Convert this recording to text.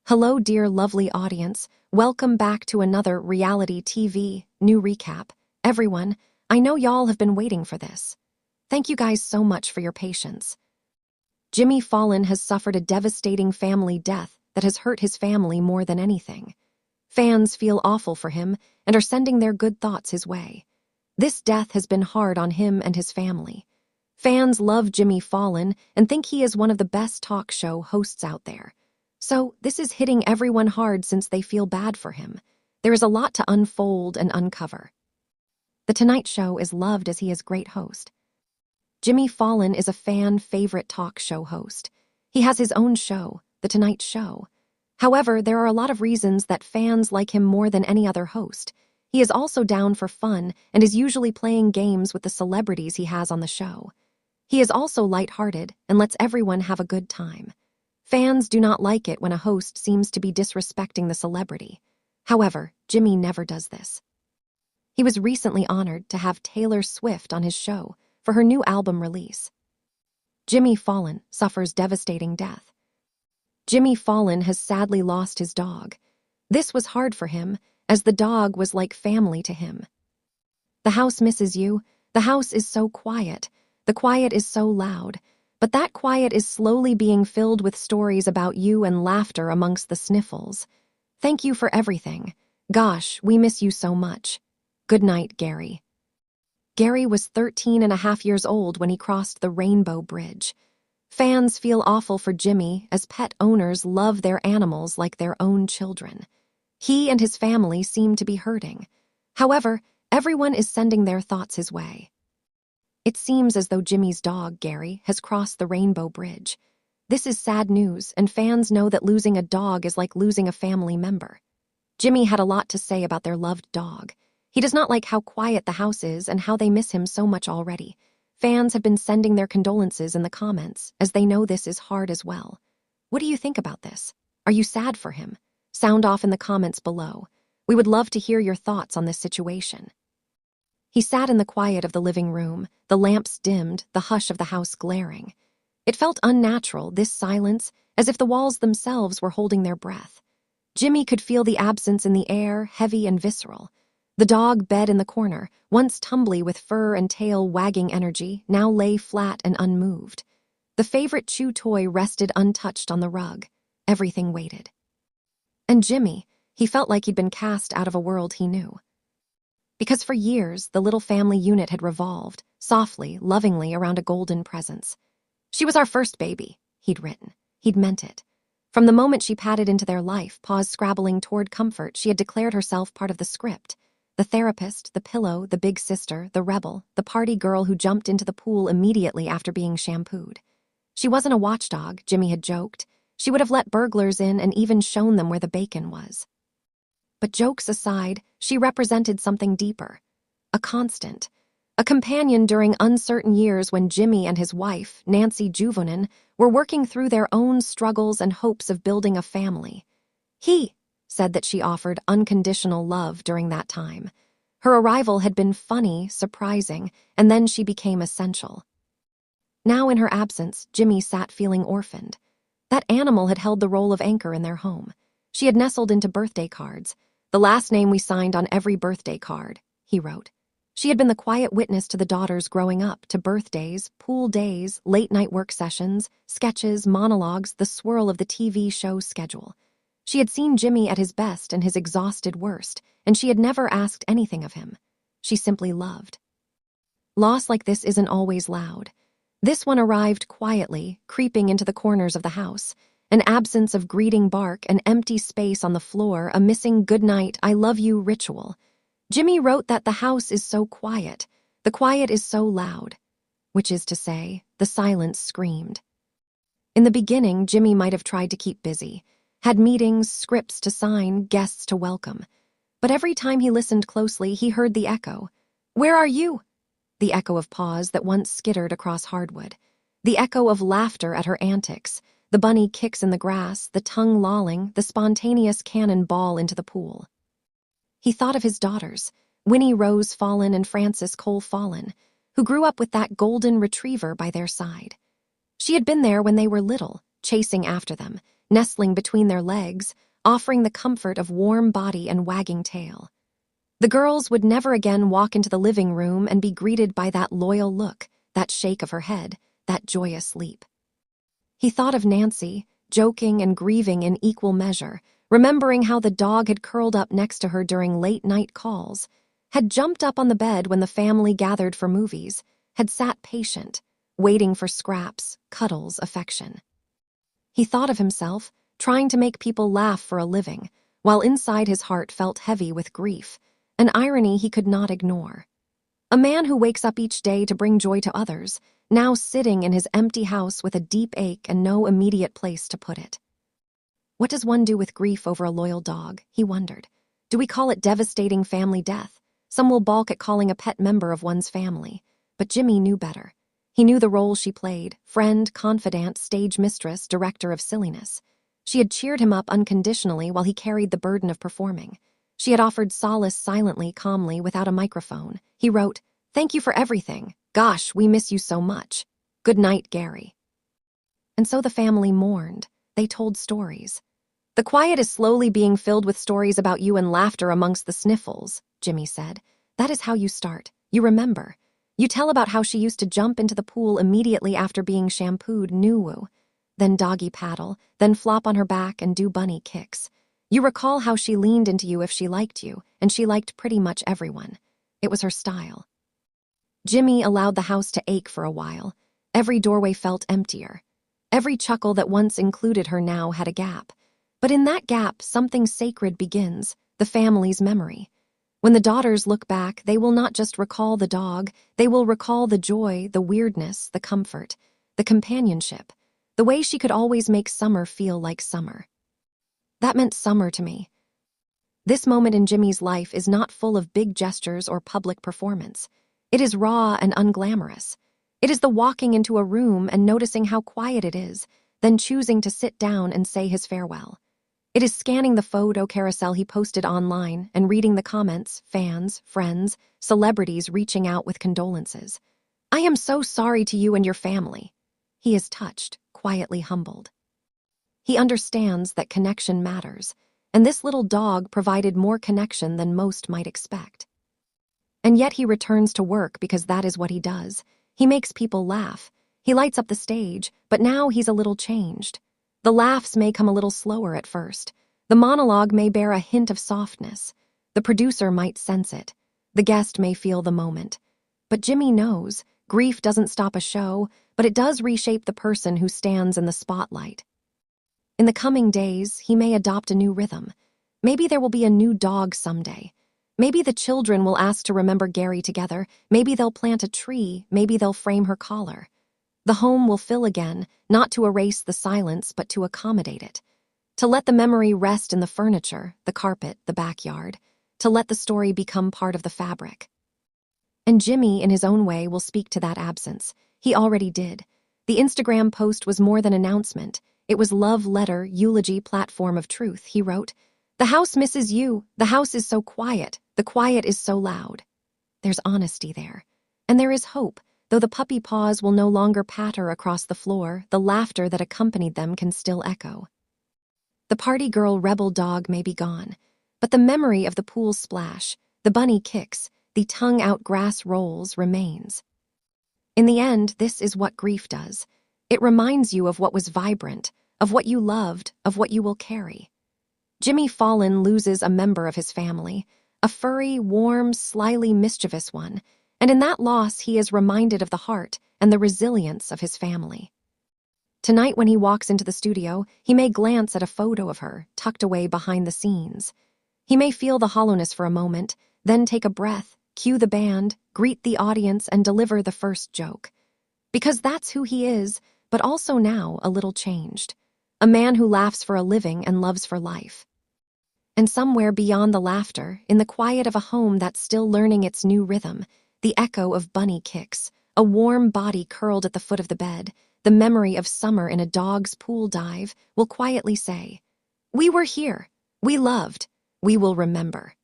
Hello, dear lovely audience. Welcome back to another reality TV new recap. Everyone, I know y'all have been waiting for this. Thank you guys so much for your patience. Jimmy Fallon has suffered a devastating family death that has hurt his family more than anything. Fans feel awful for him and are sending their good thoughts his way. This death has been hard on him and his family. Fans love Jimmy Fallon and think he is one of the best talk show hosts out there. So, this is hitting everyone hard since they feel bad for him. There is a lot to unfold and uncover. The Tonight Show is loved as he is a great host. Jimmy Fallon is a fan favorite talk show host. He has his own show, The Tonight Show. However, there are a lot of reasons that fans like him more than any other host. He is also down for fun and is usually playing games with the celebrities he has on the show. He is also lighthearted and lets everyone have a good time. Fans do not like it when a host seems to be disrespecting the celebrity. However, Jimmy never does this. He was recently honored to have Taylor Swift on his show for her new album release. Jimmy Fallon suffers devastating death. Jimmy Fallon has sadly lost his dog. This was hard for him, as the dog was like family to him. The house misses you. The house is so quiet. The quiet is so loud. But that quiet is slowly being filled with stories about you and laughter amongst the sniffles. Thank you for everything. Gosh, we miss you so much. Good night, Gary. Gary was 13.5 years old when he crossed the Rainbow Bridge. Fans feel awful for Jimmy as pet owners love their animals like their own children. He and his family seem to be hurting. However, everyone is sending their thoughts his way. It seems as though Jimmy's dog, Gary, has crossed the Rainbow Bridge. This is sad news, and fans know that losing a dog is like losing a family member. Jimmy had a lot to say about their loved dog. He does not like how quiet the house is and how they miss him so much already. Fans have been sending their condolences in the comments, as they know this is hard as well. What do you think about this? Are you sad for him? Sound off in the comments below. We would love to hear your thoughts on this situation. He sat in the quiet of the living room, the lamps dimmed, the hush of the house glaring. It felt unnatural, this silence, as if the walls themselves were holding their breath. Jimmy could feel the absence in the air, heavy and visceral. The dog bed in the corner, once tumbly with fur and tail wagging energy, now lay flat and unmoved. The favorite chew toy rested untouched on the rug. Everything waited. And Jimmy, he felt like he'd been cast out of a world he knew. Because for years, the little family unit had revolved, softly, lovingly, around a golden presence. She was our first baby, he'd written. He'd meant it. From the moment she padded into their life, paws scrabbling toward comfort, she had declared herself part of the script. The therapist, the pillow, the big sister, the rebel, the party girl who jumped into the pool immediately after being shampooed. She wasn't a watchdog, Jimmy had joked. She would have let burglars in and even shown them where the bacon was. But jokes aside, she represented something deeper. A constant. A companion during uncertain years when Jimmy and his wife, Nancy Juvonen, were working through their own struggles and hopes of building a family. He said that she offered unconditional love during that time. Her arrival had been funny, surprising, and then she became essential. Now in her absence, Jimmy sat feeling orphaned. That animal had held the role of anchor in their home. She had nestled into birthday cards. The last name we signed on every birthday card, he wrote. She had been the quiet witness to the daughters growing up, to birthdays, pool days, late-night work sessions, sketches, monologues, the swirl of the TV show schedule. She had seen Jimmy at his best and his exhausted worst, and she had never asked anything of him. She simply loved. Loss like this isn't always loud. This one arrived quietly, creeping into the corners of the house. An absence of greeting bark, an empty space on the floor, a missing goodnight, I love you ritual. Jimmy wrote that the house is so quiet, the quiet is so loud, which is to say, the silence screamed. In the beginning, Jimmy might have tried to keep busy, had meetings, scripts to sign, guests to welcome. But every time he listened closely, he heard the echo. Where are you? The echo of paws that once skittered across hardwood. The echo of laughter at her antics. The bunny kicks in the grass, the tongue lolling, the spontaneous cannonball into the pool. He thought of his daughters, Winnie Rose Fallon and Frances Cole Fallon, who grew up with that golden retriever by their side. She had been there when they were little, chasing after them, nestling between their legs, offering the comfort of warm body and wagging tail. The girls would never again walk into the living room and be greeted by that loyal look, that shake of her head, that joyous leap. He thought of Nancy, joking and grieving in equal measure, remembering how the dog had curled up next to her during late-night calls, had jumped up on the bed when the family gathered for movies, had sat patient, waiting for scraps, cuddles, affection. He thought of himself, trying to make people laugh for a living, while inside his heart felt heavy with grief, an irony he could not ignore. A man who wakes up each day to bring joy to others, now sitting in his empty house with a deep ache and no immediate place to put it. What does one do with grief over a loyal dog, he wondered. Do we call it devastating family death? Some will balk at calling a pet member of one's family, but Jimmy knew better. He knew the role she played, friend, confidant, stage mistress, director of silliness. She had cheered him up unconditionally while he carried the burden of performing. She had offered solace silently, calmly, without a microphone. He wrote, "Thank you for everything. Gosh, we miss you so much. Good night, Gary." And so the family mourned. They told stories. "The quiet is slowly being filled with stories about you and laughter amongst the sniffles," Jimmy said. "That is how you start. You remember. You tell about how she used to jump into the pool immediately after being shampooed, new-woo, then doggy paddle, then flop on her back and do bunny kicks. You recall how she leaned into you if she liked you, and she liked pretty much everyone. It was her style." Jimmy allowed the house to ache for a while. Every doorway felt emptier. Every chuckle that once included her now had a gap. But in that gap, something sacred begins, the family's memory. When the daughters look back, they will not just recall the dog, they will recall the joy, the weirdness, the comfort, the companionship, the way she could always make summer feel like summer. That meant summer to me. This moment in Jimmy's life is not full of big gestures or public performance. It is raw and unglamorous. It is the walking into a room and noticing how quiet it is, then choosing to sit down and say his farewell. It is scanning the photo carousel he posted online and reading the comments, fans, friends, celebrities reaching out with condolences. "I am so sorry to you and your family." He is touched, quietly humbled. He understands that connection matters, and this little dog provided more connection than most might expect. And yet he returns to work because that is what he does. He makes people laugh. He lights up the stage, but now he's a little changed. The laughs may come a little slower at first. The monologue may bear a hint of softness. The producer might sense it. The guest may feel the moment. But Jimmy knows, grief doesn't stop a show, but it does reshape the person who stands in the spotlight. In the coming days, he may adopt a new rhythm. Maybe there will be a new dog someday. Maybe the children will ask to remember Gary together. Maybe they'll plant a tree. Maybe they'll frame her collar. The home will fill again, not to erase the silence, but to accommodate it. To let the memory rest in the furniture, the carpet, the backyard. To let the story become part of the fabric. And Jimmy, in his own way, will speak to that absence. He already did. The Instagram post was more than announcement. It was love letter, eulogy, platform of truth. He wrote, "The house misses you. The house is so quiet. The quiet is so loud." There's honesty there. And there is hope. Though the puppy paws will no longer patter across the floor, the laughter that accompanied them can still echo. The party girl rebel dog may be gone, but the memory of the pool splash, the bunny kicks, the tongue-out grass rolls remains. In the end, this is what grief does. It reminds you of what was vibrant, of what you loved, of what you will carry. Jimmy Fallon loses a member of his family, a furry, warm, slyly mischievous one, and in that loss he is reminded of the heart and the resilience of his family. Tonight when he walks into the studio, he may glance at a photo of her, tucked away behind the scenes. He may feel the hollowness for a moment, then take a breath, cue the band, greet the audience, and deliver the first joke. Because that's who he is, but also now a little changed. A man who laughs for a living and loves for life. And somewhere beyond the laughter, in the quiet of a home that's still learning its new rhythm, the echo of bunny kicks, a warm body curled at the foot of the bed, the memory of summer in a dog's pool dive, will quietly say, "We were here. We loved. We will remember."